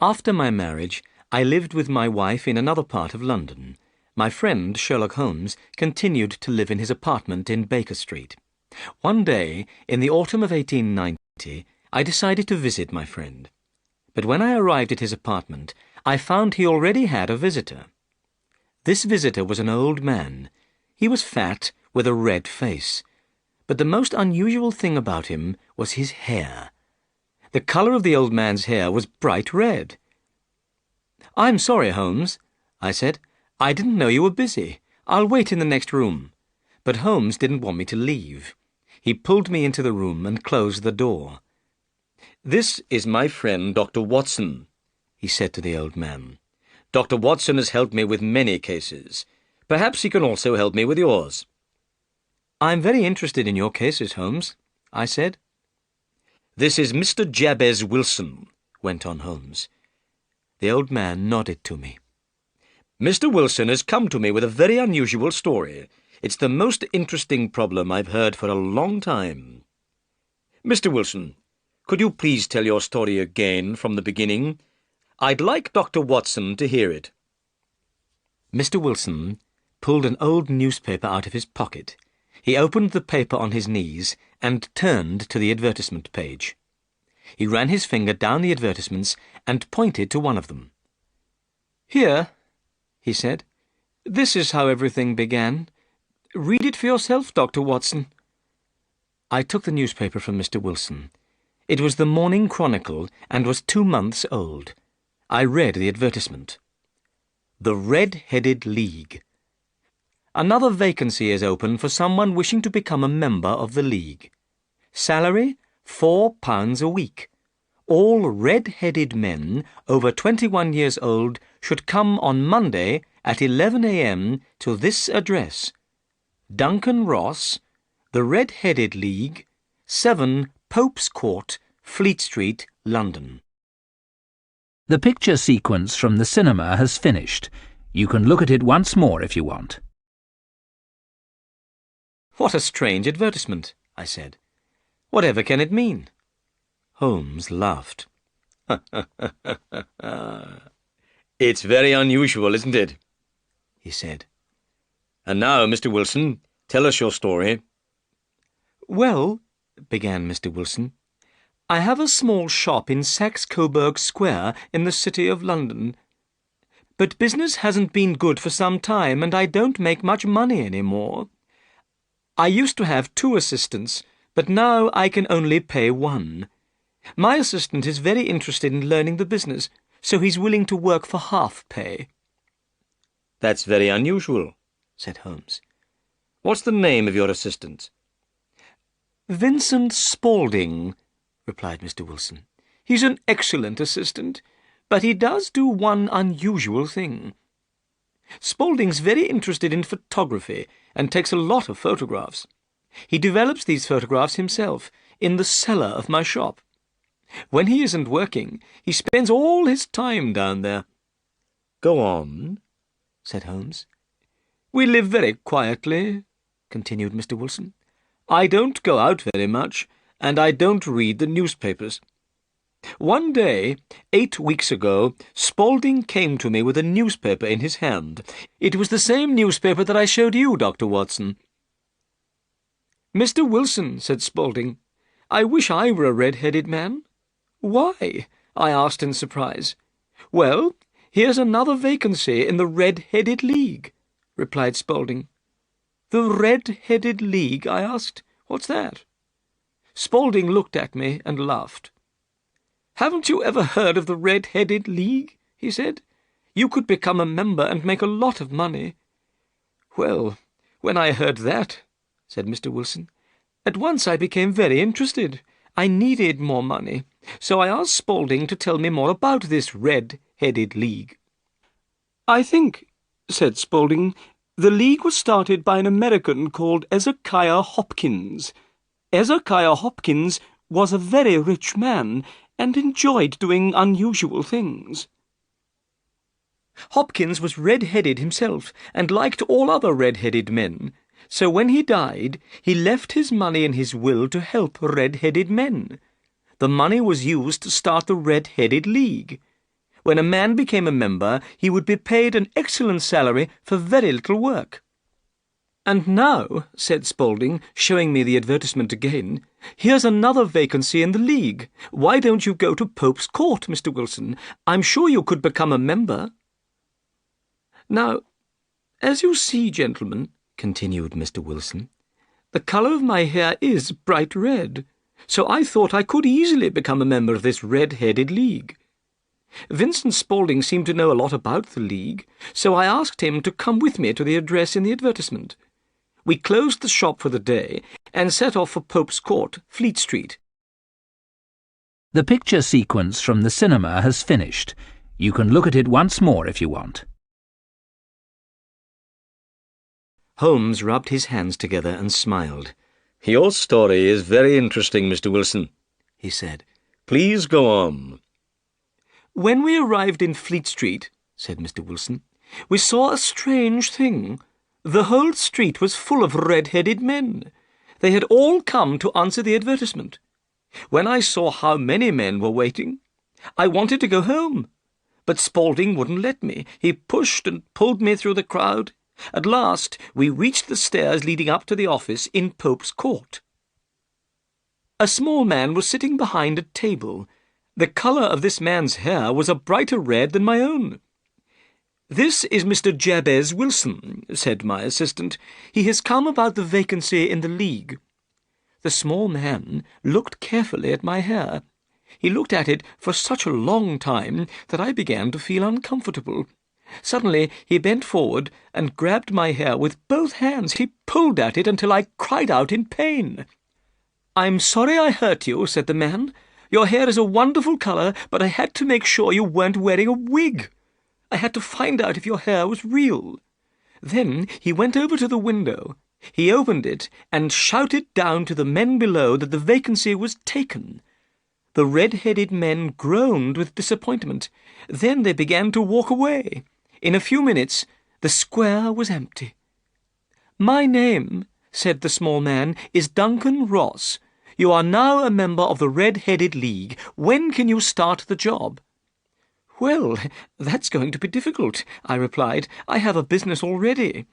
After my marriage, I lived with my wife in another part of London. My friend, Sherlock Holmes, continued to live in his apartment in Baker Street. One day, in the autumn of 1890, I decided to visit my friend. But when I arrived at his apartment, I found he already had a visitor. This visitor was an old man. He was fat, with a red face. But the most unusual thing about him was his hair. The colour of the old man's hair was bright red. "I'm sorry, Holmes," I said. "I didn't know you were busy. I'll wait in the next room." But Holmes didn't want me to leave. He pulled me into the room and closed the door. "This is my friend, Dr. Watson," he said to the old man. "Dr. Watson has helped me with many cases. Perhaps he can also help me with yours." "I'm very interested in your cases, Holmes," I said. "This is Mr. Jabez Wilson," went on Holmes. The old man nodded to me. "Mr. Wilson has come to me with a very unusual story. It's the most interesting problem I've heard for a long time. Mr. Wilson, could you please tell your story again from the beginning? I'd like Dr. Watson to hear it." Mr. Wilson pulled an old newspaper out of his pocket. He opened the paper on his knees and turned to the advertisement page. He ran his finger down the advertisements and pointed to one of them. "Here," he said. "This is how everything began. Read it for yourself, Dr. Watson." I took the newspaper from Mr. Wilson. It was the Morning Chronicle and was 2 months old. I read the advertisement. "The Red-Headed League. Another vacancy is open for someone wishing to become a member of the League. Salary, £4 a week. All red-headed men over 21 years old should come on Monday at 11 a.m. to this address: Duncan Ross, The Red-Headed League, 7 Pope's Court, Fleet Street, London." The picture sequence from the cinema has finished. You can look at it once more if you want. "What a strange advertisement," I said. "Whatever can it mean?" Holmes laughed. "It's very unusual, isn't it?" he said. "And now, Mr. Wilson, tell us your story." "Well," began Mr. Wilson, "I have a small shop in Saxe-Coburg Square in the City of London. But business hasn't been good for some time, and I don't make much money any more. I used to have 2 assistants, but now I can only pay 1. My assistant is very interested in learning the business, so he's willing to work for half pay." "That's very unusual," said Holmes. "What's the name of your assistant?" "Vincent Spaulding," replied Mr. Wilson. "He's an excellent assistant, but he does do one unusual thing. Spaulding's very interested in photography and takes a lot of photographs. He develops these photographs himself in the cellar of my shop. When he isn't working, he spends all his time down there." "Go on," said Holmes. "We live very quietly," continued Mr. Wilson. "I don't go out very much, and I don't read the newspapers. One day, 8 weeks ago, Spaulding came to me with a newspaper in his hand. It was the same newspaper that I showed you, Dr. Watson. "Mr. Wilson," said Spaulding, "I wish I were a red-headed man." "Why?" I asked in surprise. "Well, here's another vacancy in the Red-Headed League," replied Spaulding. "The Red-Headed League?" I asked. "What's that?" Spaulding looked at me and laughed. "Haven't you ever heard of the Red-Headed League?" he said. "You could become a member and make a lot of money." "Well, when I heard that," said Mr. Wilson, "at once I became very interested. I needed more money, so I asked Spaulding to tell me more about this Red-Headed League." "I think," said Spaulding, "the league was started by an American called Ezekiah Hopkins. Ezekiah Hopkins was a very rich man and enjoyed doing unusual things. Hopkins was red-headed himself and liked all other red-headed men. So when he died, he left his money in his will to help red-headed men. The money was used to start the Red-Headed League. When a man became a member, he would be paid an excellent salary for very little work. "And now," said Spaulding, showing me the advertisement again, "here's another vacancy in the League. Why don't you go to Pope's Court, Mr. Wilson? I'm sure you could become a member." "Now, as you see, gentlemen," continued Mr. Wilson, "the colour of my hair is bright red, so I thought I could easily become a member of this red-headed League. Vincent Spaulding seemed to know a lot about the League, so I asked him to come with me to the address in the advertisement. We closed the shop for the day and set off for Pope's Court, Fleet Street." The picture sequence from the cinema has finished. You can look at it once more if you want. Holmes rubbed his hands together and smiled. "Your story is very interesting, Mr. Wilson," he said. "Please go on." "When we arrived in Fleet Street," said Mr. Wilson, "we saw a strange thing. The whole street was full of red-headed men. They had all come to answer the advertisement. When I saw how many men were waiting, I wanted to go home, but Spaulding wouldn't let me. He pushed and pulled me through the crowd. At last, we reached the stairs leading up to the office in Pope's Court. A small man was sitting behind a table. The colour of this man's hair was a brighter red than my own. "This is Mr. Jabez Wilson," said my assistant. "He has come about the vacancy in the League." The small man looked carefully at my hair. He looked at it for such a long time that I began to feel uncomfortable. Suddenly he bent forward and grabbed my hair with both hands. He pulled at it until I cried out in pain. "I'm sorry I hurt you," said the man. "Your hair is a wonderful colour, but I had to make sure you weren't wearing a wig. I had to find out if your hair was real." Then he went over to the window. He opened it and shouted down to the men below that the vacancy was taken. The red-headed men groaned with disappointment. Then they began to walk away. In a few minutes, the square was empty. "My name," said the small man, "is Duncan Ross. You are now a member of the Red-Headed League. When can you start the job?" "Well, that's going to be difficult," I replied. "I have a business already."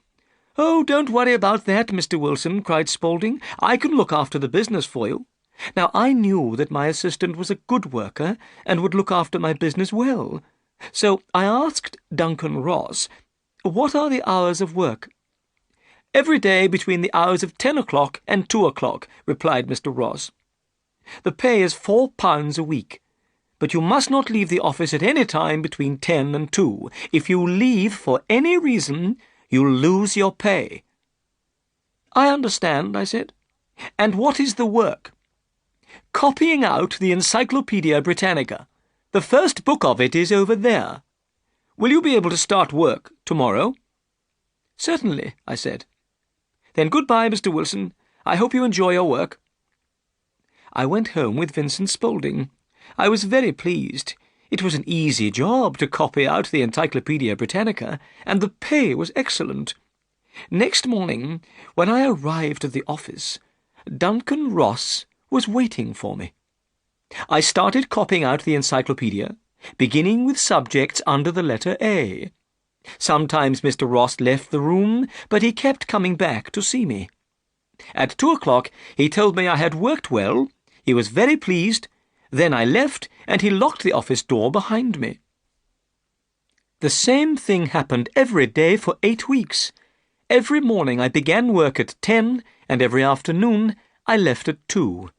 "Oh, don't worry about that, Mr. Wilson," cried Spaulding. "I can look after the business for you." Now, I knew that my assistant was a good worker and would look after my business well. So I asked Duncan Ross, "What are the hours of work?" "Every day between the hours of 10 o'clock and 2 o'clock," replied Mr. Ross. "The pay is £4 a week, but you must not leave the office at any time between 10 and 2. If you leave for any reason, you'll lose your pay." "I understand," I said. "And what is the work?" "Copying out the Encyclopaedia Britannica. The first book of it is over there. Will you be able to start work tomorrow?" "Certainly," I said. "Then goodbye, Mr. Wilson. I hope you enjoy your work." I went home with Vincent Spaulding. I was very pleased. It was an easy job to copy out the Encyclopaedia Britannica, and the pay was excellent. Next morning, when I arrived at the office, Duncan Ross was waiting for me. I started copying out the encyclopedia, beginning with subjects under the letter A. Sometimes Mr. Ross left the room, but he kept coming back to see me. At 2 o'clock he told me I had worked well. He was very pleased. Then I left, and he locked the office door behind me. The same thing happened every day for 8 weeks. Every morning I began work at 10, and every afternoon I left at 2.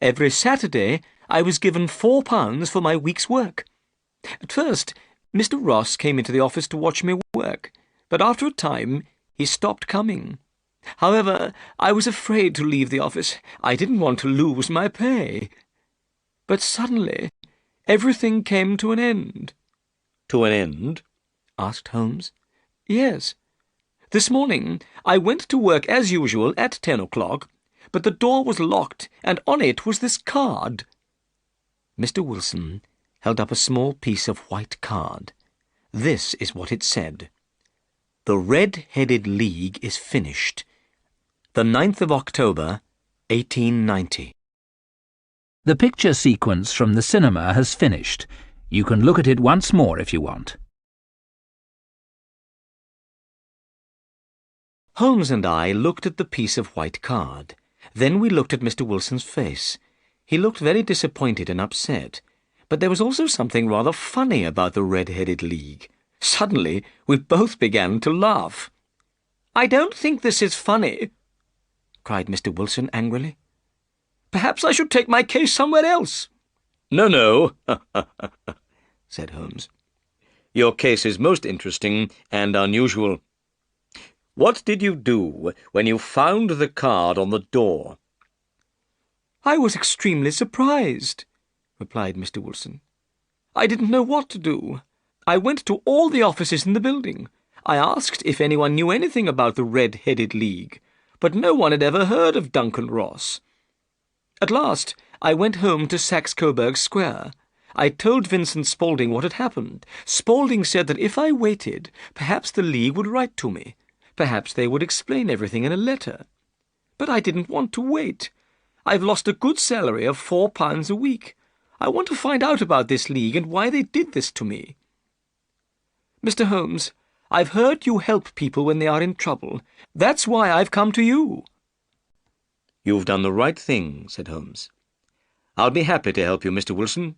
Every Saturday I was given £4 for my week's work. At first, Mr. Ross came into the office to watch me work, but after a time he stopped coming. However, I was afraid to leave the office. I didn't want to lose my pay. But suddenly everything came to an end. "To an end?" asked Holmes. "Yes. This morning I went to work as usual at 10 o'clock, but the door was locked, and on it was this card." Mr. Wilson held up a small piece of white card. This is what it said: "The Red-Headed League is finished. The 9th of October, 1890. The picture sequence from the cinema has finished. You can look at it once more if you want. Holmes and I looked at the piece of white card. Then we looked at Mr. Wilson's face. He looked very disappointed and upset, but there was also something rather funny about the Red-Headed League. Suddenly, we both began to laugh. "I don't think this is funny," cried Mr. Wilson angrily. "Perhaps I should take my case somewhere else." No, said Holmes. "Your case is most interesting and unusual. What did you do when you found the card on the door?" "I was extremely surprised," replied Mr. Wilson. "I didn't know what to do. I went to all the offices in the building. I asked if anyone knew anything about the Red-Headed League, but no one had ever heard of Duncan Ross. At last, I went home to Saxe-Coburg Square. I told Vincent Spaulding what had happened. Spaulding said that if I waited, perhaps the League would write to me. Perhaps they would explain everything in a letter. But I didn't want to wait. I've lost a good salary of £4 a week. I want to find out about this League and why they did this to me. Mr. Holmes, I've heard you help people when they are in trouble. That's why I've come to you." "You've done the right thing," said Holmes. "I'll be happy to help you, Mr. Wilson.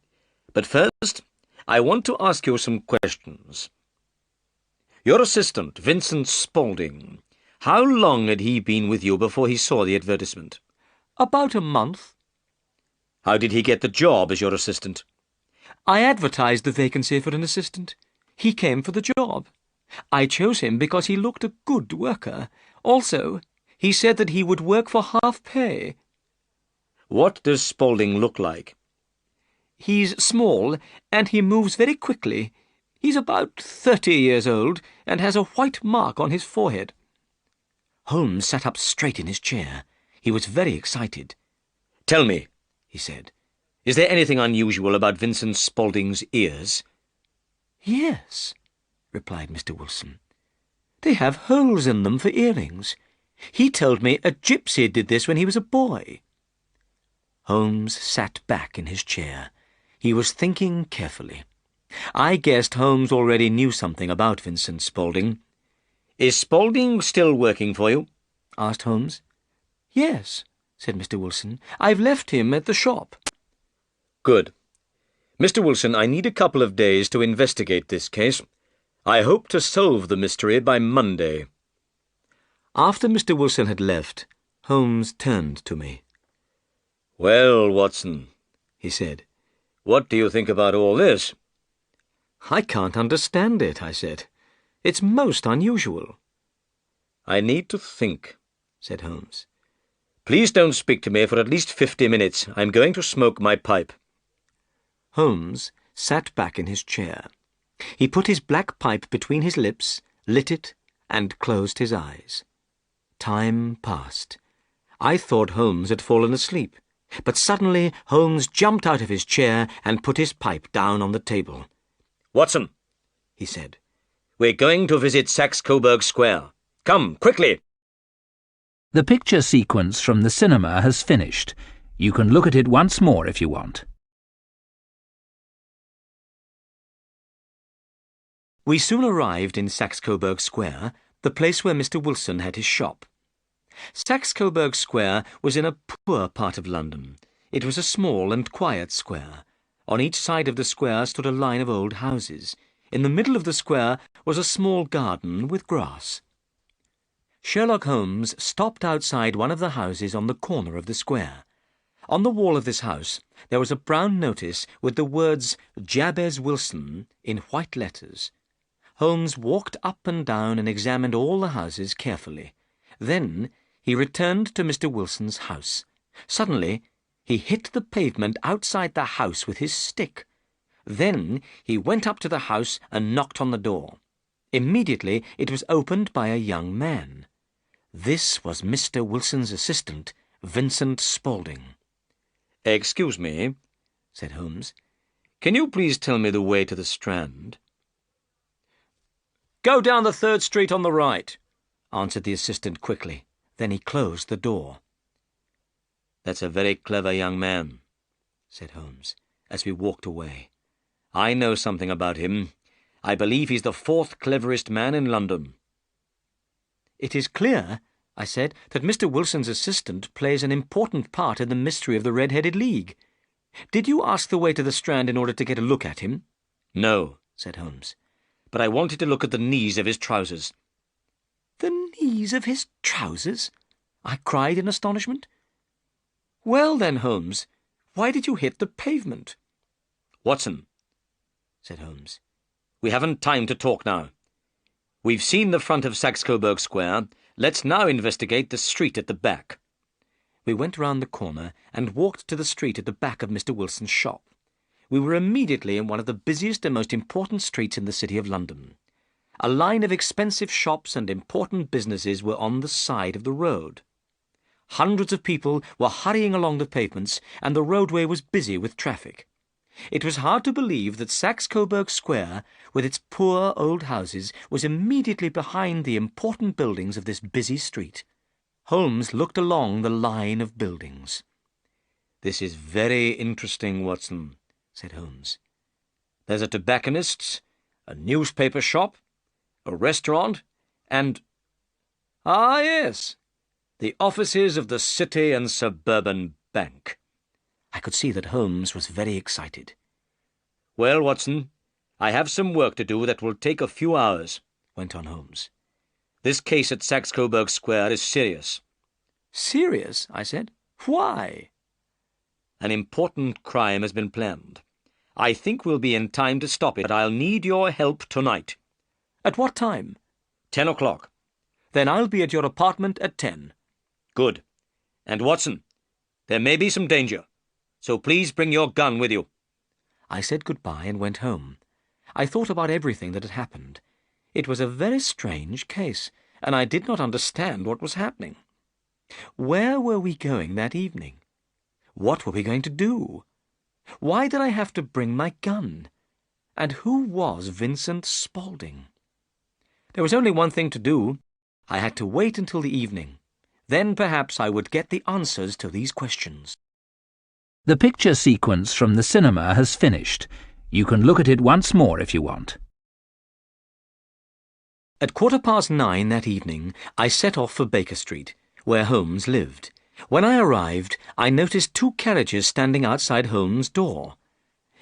But first, I want to ask you some questions. Your assistant, Vincent Spaulding, how long had he been with you before he saw the advertisement?" "About a month." "How did he get the job as your assistant?" "I advertised the vacancy for an assistant. He came for the job. I chose him because he looked a good worker. Also, he said that he would work for half pay." "What does Spaulding look like?" "He's small, and he moves very quickly. He's about 30 years old, and has a white mark on his forehead." Holmes sat up straight in his chair. He was very excited. "Tell me," he said, "is there anything unusual about Vincent Spaulding's ears?" "Yes," replied Mr. Wilson. "They have holes in them for earrings. He told me a gypsy did this when he was a boy." Holmes sat back in his chair. He was thinking carefully. I guessed Holmes already knew something about Vincent Spaulding. "Is Spaulding still working for you?" asked Holmes. "Yes," said Mr. Wilson. "I've left him at the shop." "Good. Mr. Wilson, I need a couple of days to investigate this case. I hope to solve the mystery by Monday." After Mr. Wilson had left, Holmes turned to me. "Well, Watson," he said, "what do you think about all this?" "I can't understand it," I said. "It's most unusual." "I need to think," said Holmes. "Please don't speak to me for at least 50 minutes. I'm going to smoke my pipe." Holmes sat back in his chair. He put his black pipe between his lips, lit it, and closed his eyes. Time passed. I thought Holmes had fallen asleep, but suddenly Holmes jumped out of his chair and put his pipe down on the table. "Watson," he said, "we're going to visit Saxe-Coburg Square. Come, quickly!" The picture sequence from the cinema has finished. You can look at it once more if you want. We soon arrived in Saxe-Coburg Square, the place where Mr. Wilson had his shop. Saxe-Coburg Square was in a poor part of London. It was a small and quiet square. On each side of the square stood a line of old houses. In the middle of the square was a small garden with grass. Sherlock Holmes stopped outside one of the houses on the corner of the square. On the wall of this house there was a brown notice with the words Jabez Wilson in white letters. Holmes walked up and down and examined all the houses carefully. Then he returned to Mr. Wilson's house. Suddenly he hit the pavement outside the house with his stick. Then he went up to the house and knocked on the door. Immediately it was opened by a young man. This was Mr. Wilson's assistant, Vincent Spaulding. "Excuse me," said Holmes. "Can you please tell me the way to the Strand?" "Go down the 3rd Street on the right," answered the assistant quickly. Then he closed the door. "That's a very clever young man," said Holmes, as we walked away. I know something about him. I believe he's the fourth cleverest man in London. It is clear, I said, that Mr. Wilson's assistant plays an important part in the mystery of the Red-Headed League. Did you ask the way to the Strand in order to get a look at him? No, said Holmes, but I wanted to look at the knees of his trousers. The knees of his trousers? I cried in astonishment. Well then, Holmes, why did you hit the pavement? Watson, said Holmes, we haven't time to talk now. We've seen the front of Saxe-Coburg Square. Let's now investigate the street at the back. We went round the corner and walked to the street at the back of Mr. Wilson's shop. We were immediately in one of the busiest and most important streets in the City of London. A line of expensive shops and important businesses were on the side of the road. Hundreds of people were hurrying along the pavements, and the roadway was busy with traffic. It was hard to believe that Saxe-Coburg Square, with its poor old houses, was immediately behind the important buildings of this busy street. Holmes looked along the line of buildings. "This is very interesting, Watson," said Holmes. "There's a tobacconist's, a newspaper shop, a restaurant, and— ah, yes, the offices of the City and Suburban Bank." I could see that Holmes was very excited. "Well, Watson, I have some work to do that will take a few hours," went on Holmes. "This case at Saxe-Coburg Square is serious." "Serious?" I said. "Why?" "An important crime has been planned. I think we'll be in time to stop it, but I'll need your help tonight." "At what time?" 10 o'clock. "Then I'll be at your apartment at 10. "Good. And, Watson, there may be some danger, so please bring your gun with you." I said goodbye and went home. I thought about everything that had happened. It was a very strange case, and I did not understand what was happening. Where were we going that evening? What were we going to do? Why did I have to bring my gun? And who was Vincent Spaulding? There was only one thing to do. I had to wait until the evening. Then perhaps I would get the answers to these questions. The picture sequence from the cinema has finished. You can look at it once more if you want. At 9:15 that evening, I set off for Baker Street, where Holmes lived. When I arrived, I noticed 2 carriages standing outside Holmes' door.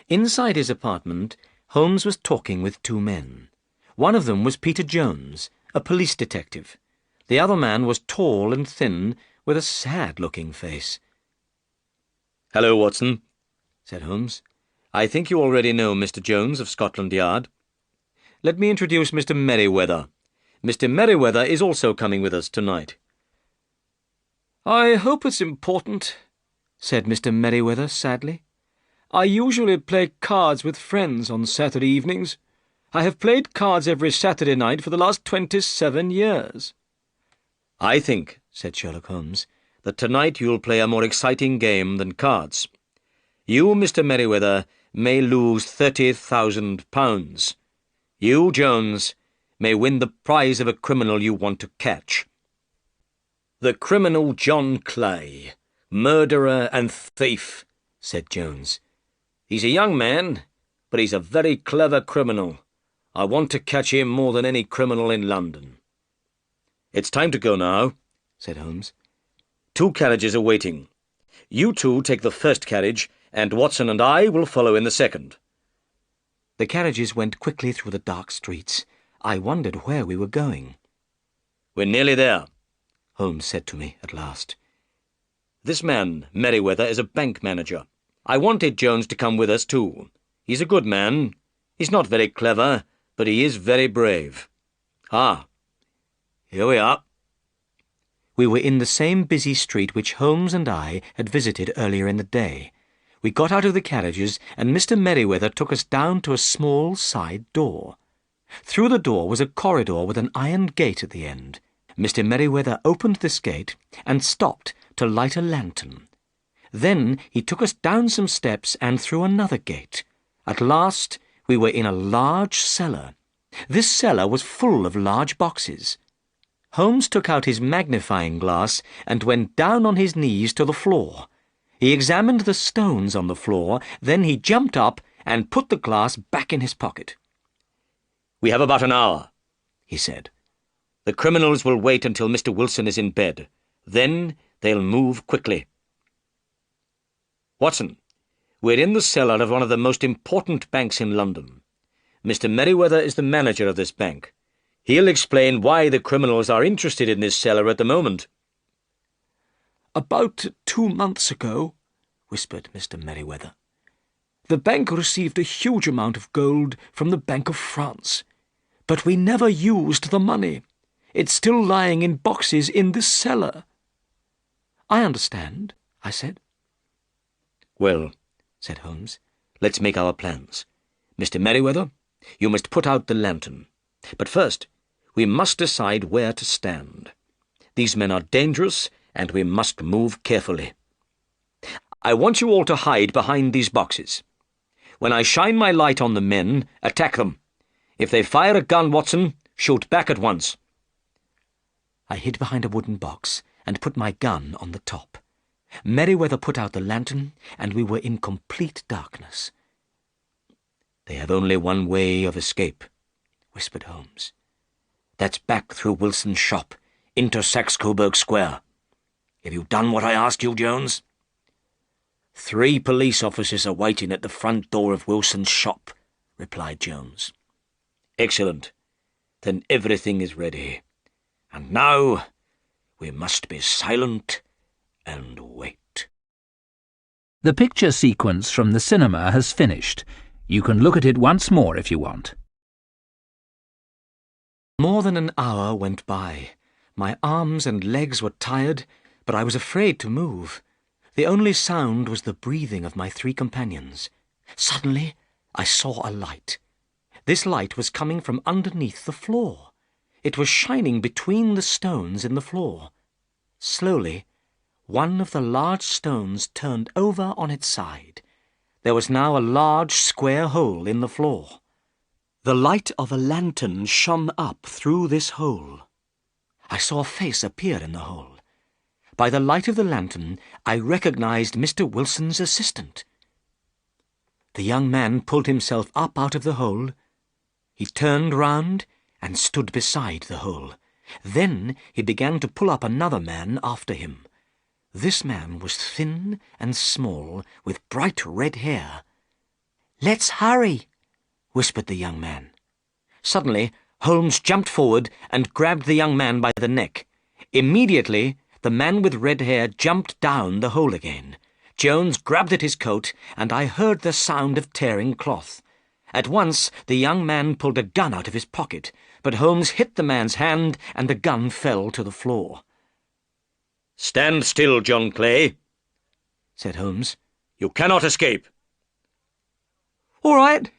Inside his apartment, Holmes was talking with 2 men. One of them was Peter Jones, a police detective. The other man was tall and thin, with a sad-looking face. "Hello, Watson," said Holmes. "I think you already know Mr. Jones of Scotland Yard. Let me introduce Mr. Merryweather. Mr. Merryweather is also coming with us tonight." "I hope it's important," said Mr. Merryweather sadly. "I usually play cards with friends on Saturday evenings. I have played cards every Saturday night for the last 27 years. "I think," said Sherlock Holmes, "that tonight you'll play a more exciting game than cards. You, Mr. Merryweather, may lose £30,000. You, Jones, may win the prize of a criminal you want to catch." "The criminal John Clay, murderer and thief," said Jones. "He's a young man, but he's a very clever criminal. I want to catch him more than any criminal in London." "It's time to go now," said Holmes. 2 carriages are waiting. You 2 take the first carriage, and Watson and I will follow in the second." The carriages went quickly through the dark streets. I wondered where we were going. "We're nearly there," Holmes said to me at last. "This man, Merryweather, is a bank manager. I wanted Jones to come with us too. He's a good man. He's not very clever, but he is very brave. Ah, here we are." We were in the same busy street which Holmes and I had visited earlier in the day. We got out of the carriages, and Mr. Merryweather took us down to a small side door. Through the door was a corridor with an iron gate at the end. Mr. Merryweather opened this gate and stopped to light a lantern. Then he took us down some steps and through another gate. At last we were in a large cellar. This cellar was full of large boxes. Holmes took out his magnifying glass and went down on his knees to the floor. He examined the stones on the floor, then he jumped up and put the glass back in his pocket. "We have about an hour," he said. "The criminals will wait until Mr. Wilson is in bed. Then they'll move quickly. Watson, we're in the cellar of one of the most important banks in London. Mr. Merriweather is the manager of this bank. He'll explain why the criminals are interested in this cellar at the moment." "About 2 months ago," whispered Mr. Merriweather, "the bank received a huge amount of gold from the Bank of France. But we never used the money. It's still lying in boxes in this cellar." "I understand," I said. "Well," said Holmes, "let's make our plans. Mr. Merriweather, you must put out the lantern. But first, we must decide where to stand. These men are dangerous, and we must move carefully. I want you all to hide behind these boxes. When I shine my light on the men, attack them. If they fire a gun, Watson, shoot back at once." I hid behind a wooden box and put my gun on the top. Merriweather put out the lantern, and we were in complete darkness. "They have only one way of escape," whispered Holmes. "That's back through Wilson's shop, into Saxe-Coburg Square. Have you done what I asked you, Jones?" "3 police officers are waiting at the front door of Wilson's shop," replied Jones. "Excellent. Then everything is ready. And now we must be silent and wait." The picture sequence from the cinema has finished. You can look at it once more if you want. More than an hour went by. My arms and legs were tired, but I was afraid to move. The only sound was the breathing of my 3 companions. Suddenly, I saw a light. This light was coming from underneath the floor. It was shining between the stones in the floor. Slowly, one of the large stones turned over on its side. There was now a large square hole in the floor. The light of a lantern shone up through this hole. I saw a face appear in the hole. By the light of the lantern, I recognized Mr. Wilson's assistant. The young man pulled himself up out of the hole. He turned round and stood beside the hole. Then he began to pull up another man after him. This man was thin and small, with bright red hair. "Let's hurry," whispered the young man. Suddenly, Holmes jumped forward and grabbed the young man by the neck. Immediately, the man with red hair jumped down the hole again. Jones grabbed at his coat, and I heard the sound of tearing cloth. At once, the young man pulled a gun out of his pocket, but Holmes hit the man's hand, and the gun fell to the floor. "Stand still, John Clay," said Holmes. "You cannot escape." "All right,"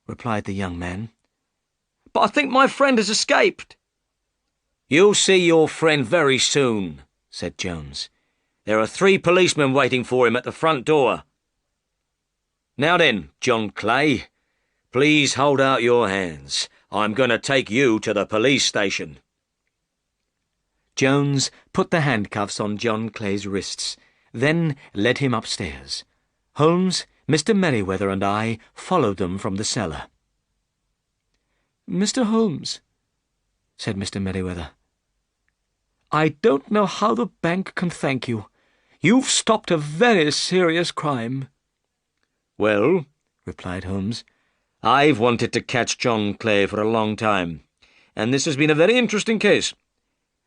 replied the young man. "But I think my friend has escaped." "You'll see your friend very soon," said Jones. "There are 3 policemen waiting for him at the front door. Now then, John Clay, please hold out your hands. I'm going to take you to the police station." Jones put the handcuffs on John Clay's wrists, then led him upstairs. Holmes, Mr. Merriweather, and I followed them from the cellar. "Mr. Holmes," said Mr. Merriweather, "I don't know how the bank can thank you. You've stopped a very serious crime." "Well," replied Holmes, "I've wanted to catch John Clay for a long time, and this has been a very interesting case.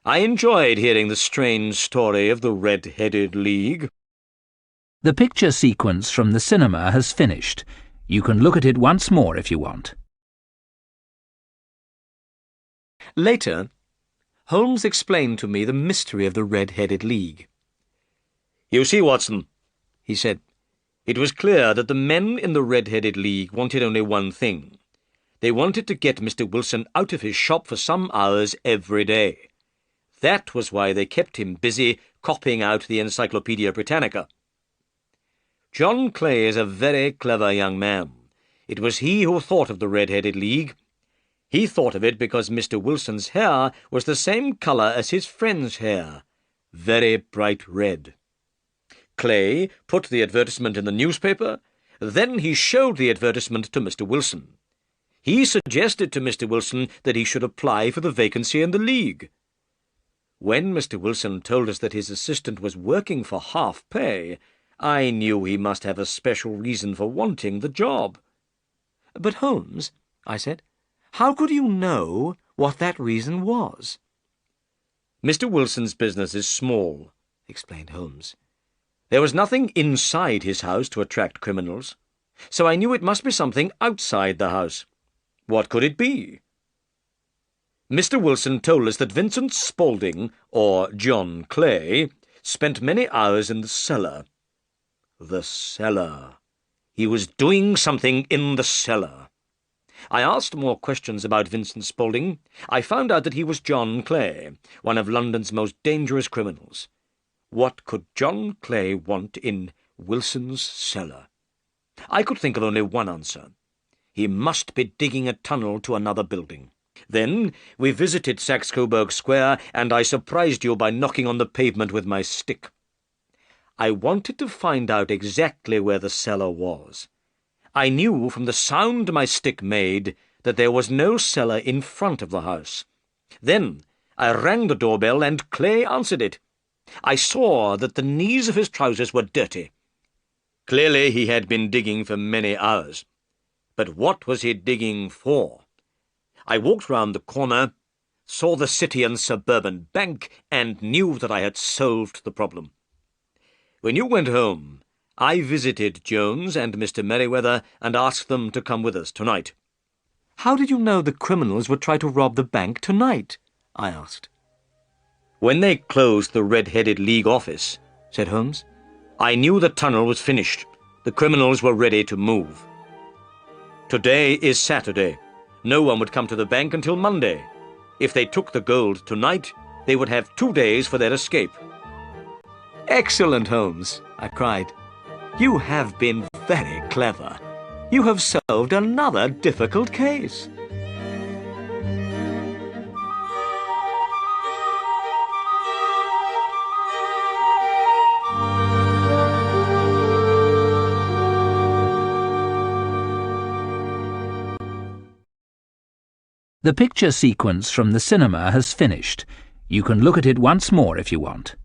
I enjoyed hearing the strange story of the Red-Headed League." The picture sequence from the cinema has finished. You can look at it once more if you want. Later, Holmes explained to me the mystery of the Red-Headed League. "You see, Watson," he said, "it was clear that the men in the Red-Headed League wanted only one thing. They wanted to get Mr. Wilson out of his shop for some hours every day. That was why they kept him busy copying out the Encyclopaedia Britannica. John Clay is a very clever young man. It was he who thought of the Red-Headed League. He thought of it because Mr. Wilson's hair was the same colour as his friend's hair, very bright red. Clay put the advertisement in the newspaper, Then he showed the advertisement to Mr. Wilson. He suggested to Mr. Wilson that he should apply for the vacancy in the League. When Mr. Wilson told us that his assistant was working for half pay, I knew he must have a special reason for wanting the job. But Holmes, I said, how could you know what that reason was? Mr. Wilson's business is small, explained Holmes. There was nothing inside his house to attract criminals, so I knew it must be something outside the house. What could it be? Mr. Wilson told us that Vincent Spaulding, or John Clay, spent many hours in the cellar. The cellar. He was doing something in the cellar. I asked more questions about Vincent Spaulding. I found out that he was John Clay, one of London's most dangerous criminals. What could John Clay want in Wilson's cellar? I could think of only one answer. He must be digging a tunnel to another building. Then we visited Saxe-Coburg Square, and I surprised you by knocking on the pavement with my stick. I wanted to find out exactly where the cellar was. I knew from the sound my stick made that there was no cellar in front of the house. Then I rang the doorbell, and Clay answered it. I saw that the knees of his trousers were dirty. Clearly he had been digging for many hours. But what was he digging for? I walked round the corner, saw the City and Suburban Bank, and knew that I had solved the problem. When you went home, I visited Jones and Mr. Merriweather and asked them to come with us tonight. How did you know the criminals would try to rob the bank tonight? I asked. When they closed the Red-Headed League office, said Holmes, I knew the tunnel was finished. The criminals were ready to move. Today is Saturday. No one would come to the bank until Monday. If they took the gold tonight, they would have 2 days for their escape. Excellent, Holmes, I cried. You have been very clever. You have solved another difficult case. The picture sequence from the cinema has finished. You can look at it once more if you want.